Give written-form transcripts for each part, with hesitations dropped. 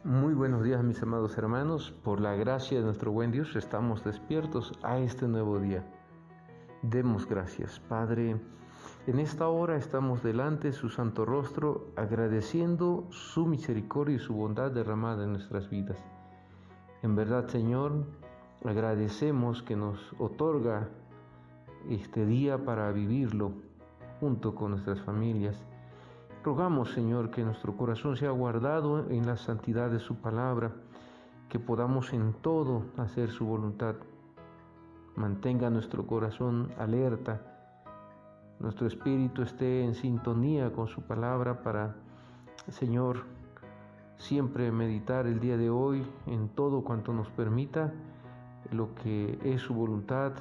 Muy buenos días, mis amados hermanos. Por la gracia de nuestro buen Dios estamos despiertos a este nuevo día. Demos gracias, Padre. En esta hora estamos delante de su santo rostro, agradeciendo su misericordia y su bondad derramada en nuestras vidas. En verdad, Señor, agradecemos que nos otorga este día para vivirlo junto con nuestras familias. Rogamos, Señor, que nuestro corazón sea guardado en la santidad de su palabra, que podamos en todo hacer su voluntad. Mantenga nuestro corazón alerta, nuestro espíritu esté en sintonía con su palabra para, Señor, siempre meditar el día de hoy en todo cuanto nos permita lo que es su voluntad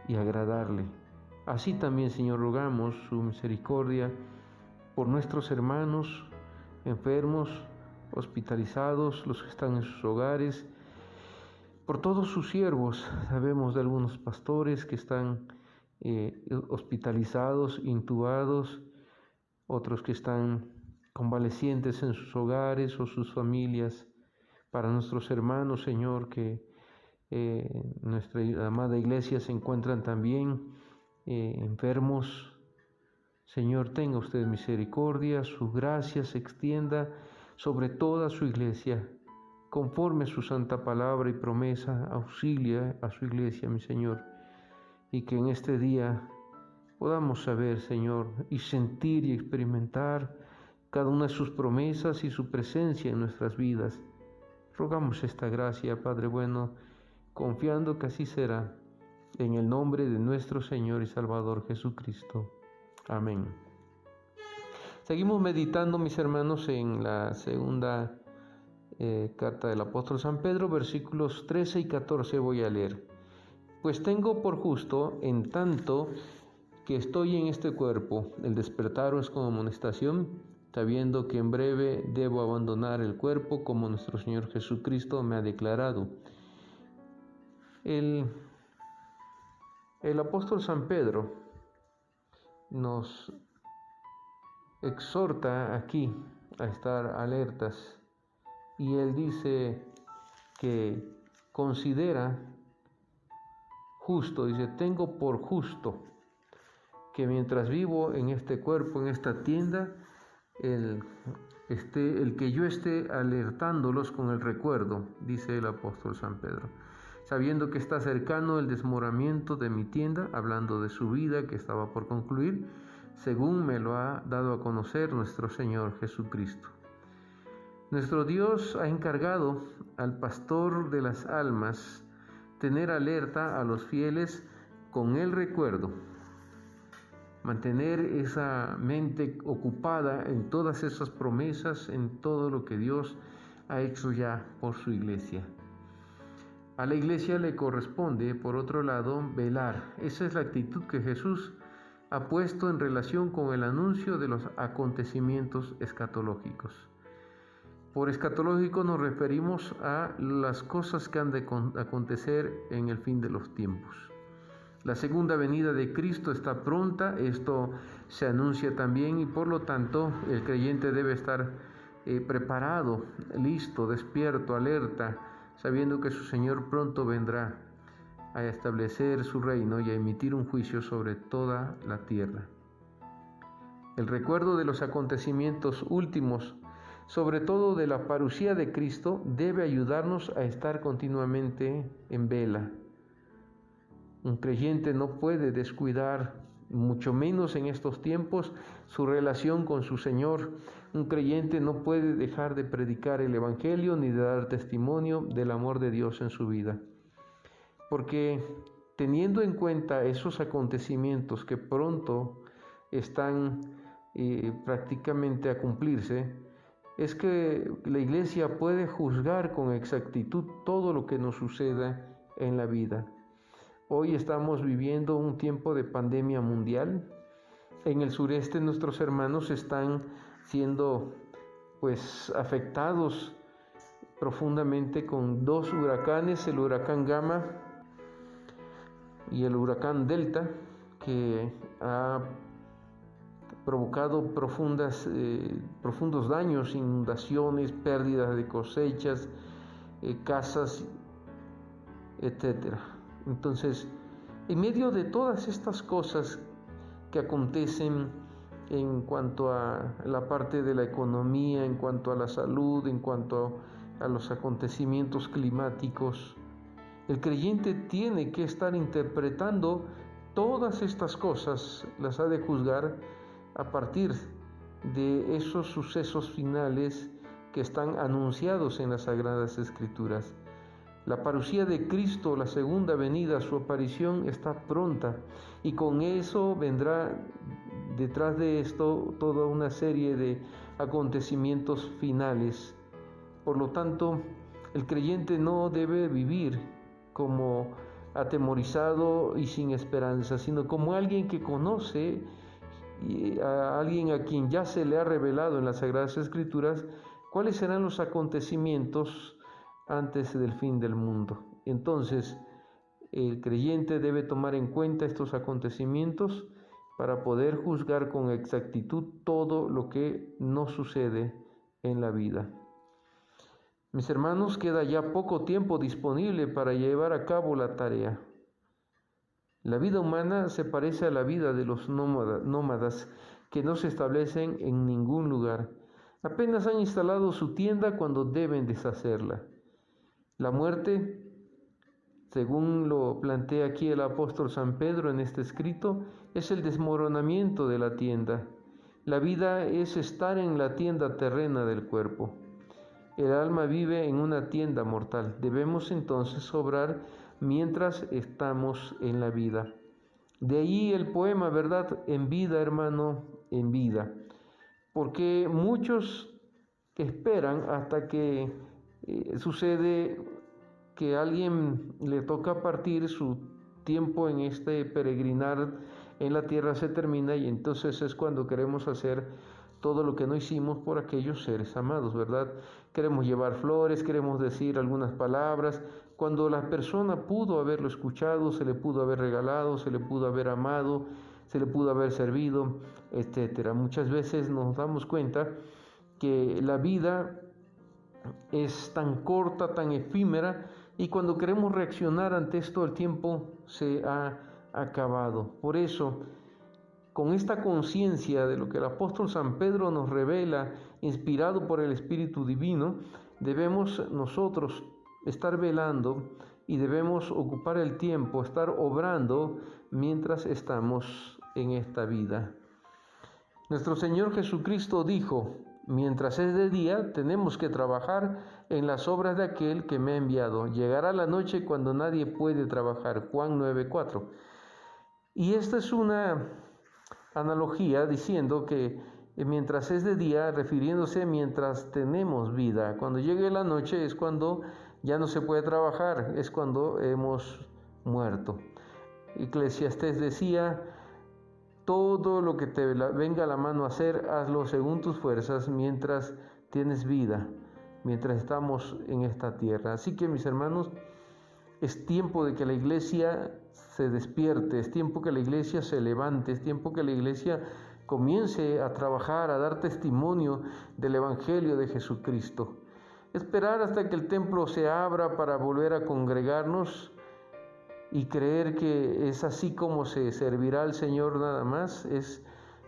y agradarle. Así también, Señor, rogamos su misericordia por nuestros hermanos enfermos, hospitalizados, los que están en sus hogares, por todos sus siervos. Sabemos de algunos pastores que están hospitalizados, intubados, otros que están convalecientes en sus hogares o sus familias. Para nuestros hermanos, Señor, que nuestra amada iglesia se encuentran también enfermos, Señor, tenga usted misericordia, su gracia se extienda sobre toda su iglesia. Conforme su santa palabra y promesa, auxilia a su iglesia, mi Señor, y que en este día podamos saber, Señor, y sentir y experimentar cada una de sus promesas y su presencia en nuestras vidas. Rogamos esta gracia, Padre bueno, confiando que así será, en el nombre de nuestro Señor y Salvador Jesucristo. Amén. Seguimos meditando, mis hermanos, en la segunda carta del apóstol San Pedro, versículos 13 y 14 voy a leer. Pues tengo por justo, en tanto que estoy en este cuerpo, el despertaros con amonestación, sabiendo que en breve debo abandonar el cuerpo, como nuestro Señor Jesucristo me ha declarado. El apóstol San Pedro nos exhorta aquí a estar alertas, y él dice que considera justo, dice, tengo por justo que mientras vivo en este cuerpo, en esta tienda, el que yo esté alertándolos con el recuerdo, dice el apóstol San Pedro, sabiendo que está cercano el desmoronamiento de mi tienda, hablando de su vida que estaba por concluir, según me lo ha dado a conocer nuestro Señor Jesucristo. Nuestro Dios ha encargado al pastor de las almas tener alerta a los fieles con el recuerdo, mantener esa mente ocupada en todas esas promesas, en todo lo que Dios ha hecho ya por su iglesia. A la iglesia le corresponde, por otro lado, velar. Esa es la actitud que Jesús ha puesto en relación con el anuncio de los acontecimientos escatológicos. Por escatológico nos referimos a las cosas que han de acontecer en el fin de los tiempos. La segunda venida de Cristo está pronta, esto se anuncia también, y por lo tanto el creyente debe estar preparado, listo, despierto, alerta, sabiendo que su Señor pronto vendrá a establecer su reino y a emitir un juicio sobre toda la tierra. El recuerdo de los acontecimientos últimos, sobre todo de la parusía de Cristo, debe ayudarnos a estar continuamente en vela. Un creyente no puede descuidar, mucho menos en estos tiempos, su relación con su Señor. Un creyente no puede dejar de predicar el Evangelio ni de dar testimonio del amor de Dios en su vida. Porque teniendo en cuenta esos acontecimientos que pronto están prácticamente a cumplirse, es que la iglesia puede juzgar con exactitud todo lo que nos suceda en la vida. Hoy estamos viviendo un tiempo de pandemia mundial. En el sureste nuestros hermanos están siendo afectados profundamente con dos huracanes, el huracán Gama y el huracán Delta, que ha provocado profundos daños, inundaciones, pérdidas de cosechas, casas, etc. Entonces, en medio de todas estas cosas que acontecen en cuanto a la parte de la economía, en cuanto a la salud, en cuanto a los acontecimientos climáticos, el creyente tiene que estar interpretando todas estas cosas, las ha de juzgar a partir de esos sucesos finales que están anunciados en las Sagradas Escrituras. La parucía de Cristo, la segunda venida, su aparición está pronta, y con eso vendrá detrás de esto toda una serie de acontecimientos finales. Por lo tanto, el creyente no debe vivir como atemorizado y sin esperanza, sino como alguien que conoce, a alguien a quien ya se le ha revelado en las Sagradas Escrituras cuáles serán los acontecimientos antes del fin del mundo. Entonces, el creyente debe tomar en cuenta estos acontecimientos para poder juzgar con exactitud todo lo que nos sucede en la vida. Mis hermanos, queda ya poco tiempo disponible para llevar a cabo la tarea. La vida humana se parece a la vida de los nómadas que no se establecen en ningún lugar. Apenas han instalado su tienda cuando deben deshacerla. La muerte, según lo plantea aquí el apóstol San Pedro en este escrito, es el desmoronamiento de la tienda. La vida es estar en la tienda terrena del cuerpo. El alma vive en una tienda mortal. Debemos entonces obrar mientras estamos en la vida. De ahí el poema, ¿verdad? En vida, hermano, en vida. Porque muchos esperan hasta que sucede que a alguien le toca partir, su tiempo en este peregrinar en la tierra se termina, y entonces es cuando queremos hacer todo lo que no hicimos por aquellos seres amados, ¿verdad? Queremos llevar flores, queremos decir algunas palabras, cuando la persona pudo haberlo escuchado, se le pudo haber regalado, se le pudo haber amado, se le pudo haber servido, etc. Muchas veces nos damos cuenta que la vida es tan corta, tan efímera, y cuando queremos reaccionar ante esto, el tiempo se ha acabado. Por eso, con esta conciencia de lo que el apóstol San Pedro nos revela, inspirado por el Espíritu Divino, debemos nosotros estar velando y debemos ocupar el tiempo, estar obrando mientras estamos en esta vida. Nuestro Señor Jesucristo dijo: mientras es de día, tenemos que trabajar en las obras de aquel que me ha enviado. Llegará la noche cuando nadie puede trabajar. Juan 9:4. Y esta es una analogía diciendo que mientras es de día, refiriéndose mientras tenemos vida. Cuando llegue la noche es cuando ya no se puede trabajar, es cuando hemos muerto. Eclesiastés decía: todo lo que te venga a la mano a hacer, hazlo según tus fuerzas mientras tienes vida, mientras estamos en esta tierra. Así que, mis hermanos, es tiempo de que la iglesia se despierte, es tiempo que la iglesia se levante, es tiempo que la iglesia comience a trabajar, a dar testimonio del Evangelio de Jesucristo. Esperar hasta que el templo se abra para volver a congregarnos y creer que es así como se servirá al Señor nada más, es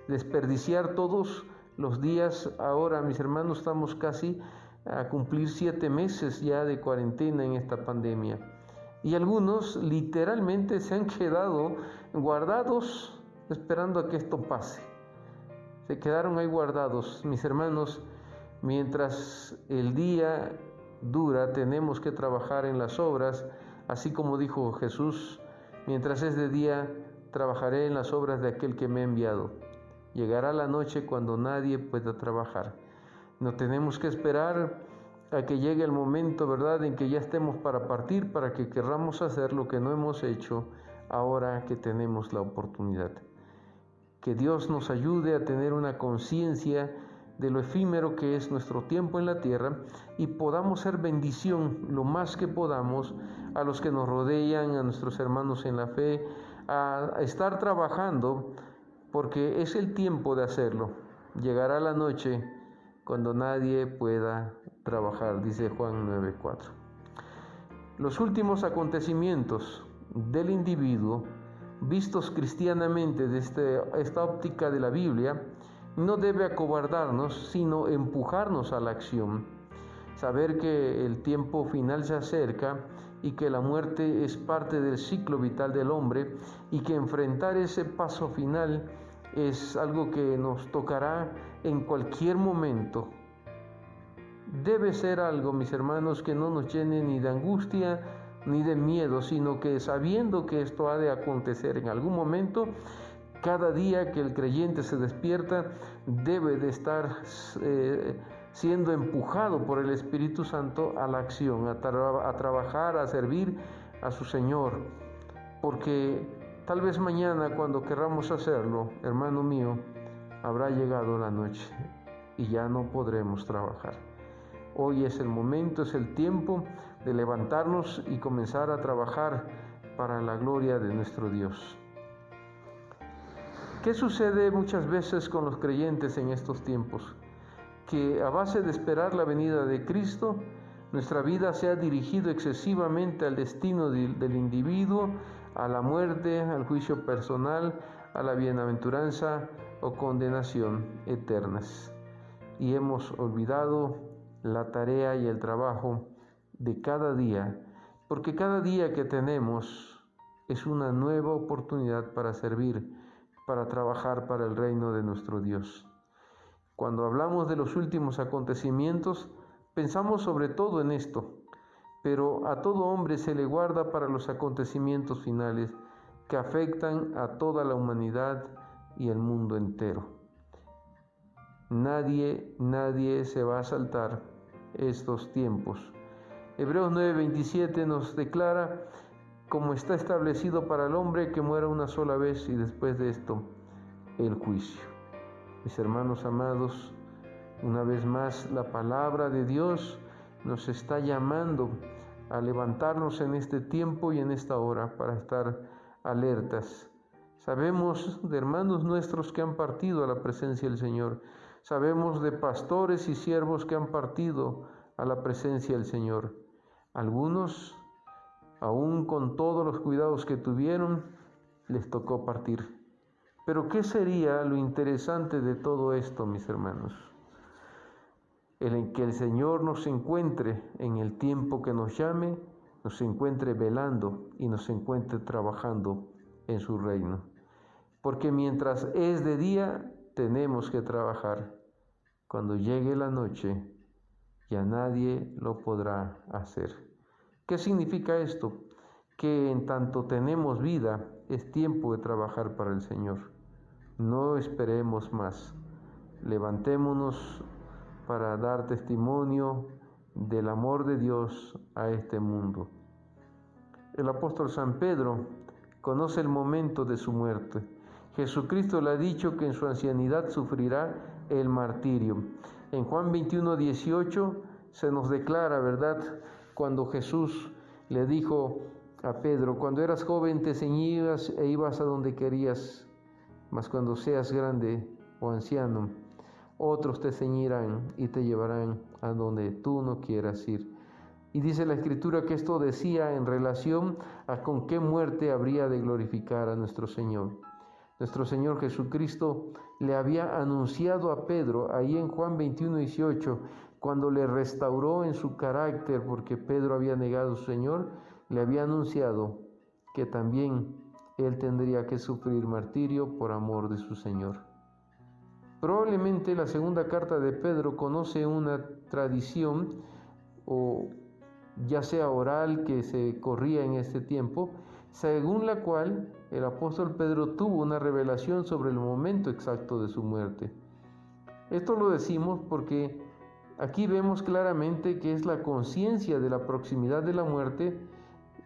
desperdiciar todos los días. Ahora, mis hermanos, estamos casi a cumplir 7 meses ya de cuarentena en esta pandemia. Y algunos literalmente se han quedado guardados esperando a que esto pase. Se quedaron ahí guardados. Mis hermanos, mientras el día dura, tenemos que trabajar en las obras. Así como dijo Jesús: mientras es de día, trabajaré en las obras de aquel que me ha enviado. Llegará la noche cuando nadie pueda trabajar. No tenemos que esperar a que llegue el momento, ¿verdad?, en que ya estemos para partir, para que querramos hacer lo que no hemos hecho ahora que tenemos la oportunidad. Que Dios nos ayude a tener una conciencia de lo efímero que es nuestro tiempo en la tierra, y podamos ser bendición lo más que podamos a los que nos rodean, a nuestros hermanos en la fe, a estar trabajando porque es el tiempo de hacerlo. Llegará la noche cuando nadie pueda trabajar, dice Juan 9:4. Los últimos acontecimientos del individuo, vistos cristianamente desde esta óptica de la Biblia, no debe acobardarnos, sino empujarnos a la acción. Saber que el tiempo final se acerca y que la muerte es parte del ciclo vital del hombre y que enfrentar ese paso final es algo que nos tocará en cualquier momento. Debe ser algo, mis hermanos, que no nos llene ni de angustia ni de miedo, sino que sabiendo que esto ha de acontecer en algún momento, cada día que el creyente se despierta debe de estar siendo empujado por el Espíritu Santo a la acción, a trabajar, a servir a su Señor, porque tal vez mañana, cuando querramos hacerlo, hermano mío, habrá llegado la noche y ya no podremos trabajar. Hoy es el momento, es el tiempo de levantarnos y comenzar a trabajar para la gloria de nuestro Dios. ¿Qué sucede muchas veces con los creyentes en estos tiempos? Que a base de esperar la venida de Cristo, nuestra vida se ha dirigido excesivamente al destino del individuo, a la muerte, al juicio personal, a la bienaventuranza o condenación eternas. Y hemos olvidado la tarea y el trabajo de cada día, porque cada día que tenemos es una nueva oportunidad para servir, para trabajar para el reino de nuestro Dios. Cuando hablamos de los últimos acontecimientos, pensamos sobre todo en esto, pero a todo hombre se le guarda para los acontecimientos finales que afectan a toda la humanidad y el mundo entero. Nadie se va a saltar estos tiempos. Hebreos 9:27 nos declara como está establecido para el hombre que muera una sola vez y después de esto el juicio. Mis hermanos amados, una vez más la palabra de Dios nos está llamando a levantarnos en este tiempo y en esta hora para estar alertas. Sabemos de hermanos nuestros que han partido a la presencia del Señor. Sabemos de pastores y siervos que han partido a la presencia del Señor. Algunos, aún con todos los cuidados que tuvieron, les tocó partir. Pero ¿qué sería lo interesante de todo esto, mis hermanos? En que el Señor nos encuentre en el tiempo que nos llame, nos encuentre velando y nos encuentre trabajando en su reino. Porque mientras es de día, tenemos que trabajar. Cuando llegue la noche, ya nadie lo podrá hacer. ¿Qué significa esto? Que en tanto tenemos vida, es tiempo de trabajar para el Señor. No esperemos más. Levantémonos para dar testimonio del amor de Dios a este mundo. El apóstol San Pedro conoce el momento de su muerte. Jesucristo le ha dicho que en su ancianidad sufrirá el martirio. En Juan 21:18 se nos declara, ¿verdad?, cuando Jesús le dijo a Pedro: cuando eras joven te ceñías e ibas a donde querías, mas cuando seas grande o anciano, otros te ceñirán y te llevarán a donde tú no quieras ir. Y dice la Escritura que esto decía en relación a con qué muerte habría de glorificar a nuestro Señor. Nuestro Señor Jesucristo le había anunciado a Pedro, ahí en Juan 21:18, cuando le restauró en su carácter, porque Pedro había negado a su Señor, le había anunciado que también él tendría que sufrir martirio por amor de su Señor. Probablemente la segunda carta de Pedro conoce una tradición, o ya sea oral, que se corría en este tiempo, según la cual el apóstol Pedro tuvo una revelación sobre el momento exacto de su muerte. Esto lo decimos porque aquí vemos claramente que es la conciencia de la proximidad de la muerte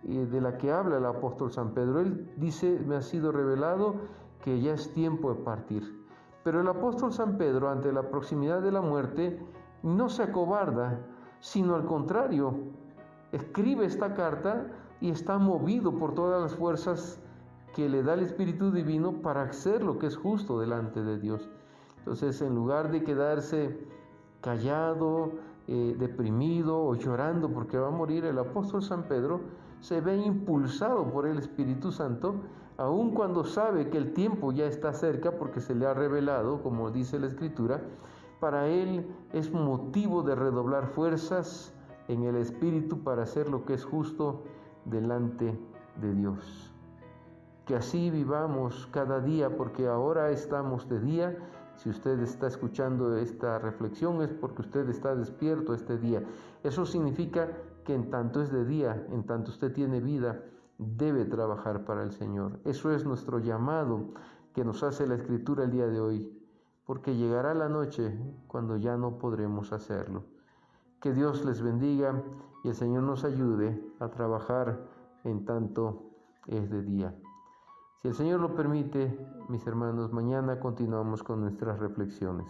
de la que habla el apóstol San Pedro. Él dice: me ha sido revelado que ya es tiempo de partir. Pero el apóstol San Pedro, ante la proximidad de la muerte, no se acobarda, sino al contrario, escribe esta carta y está movido por todas las fuerzas que le da el Espíritu Divino para hacer lo que es justo delante de Dios. Entonces, en lugar de quedarse callado, deprimido o llorando porque va a morir, el apóstol San Pedro se ve impulsado por el Espíritu Santo, aun cuando sabe que el tiempo ya está cerca porque se le ha revelado, como dice la Escritura. Para él es motivo de redoblar fuerzas en el Espíritu para hacer lo que es justo delante de Dios. Que así vivamos cada día, porque ahora estamos de día. Si usted está escuchando esta reflexión es porque usted está despierto este día. Eso significa que en tanto es de día, en tanto usted tiene vida, debe trabajar para el Señor. Eso es nuestro llamado que nos hace la Escritura el día de hoy, porque llegará la noche cuando ya no podremos hacerlo. Que Dios les bendiga y el Señor nos ayude a trabajar en tanto es de día. Si el Señor lo permite, mis hermanos, mañana continuamos con nuestras reflexiones.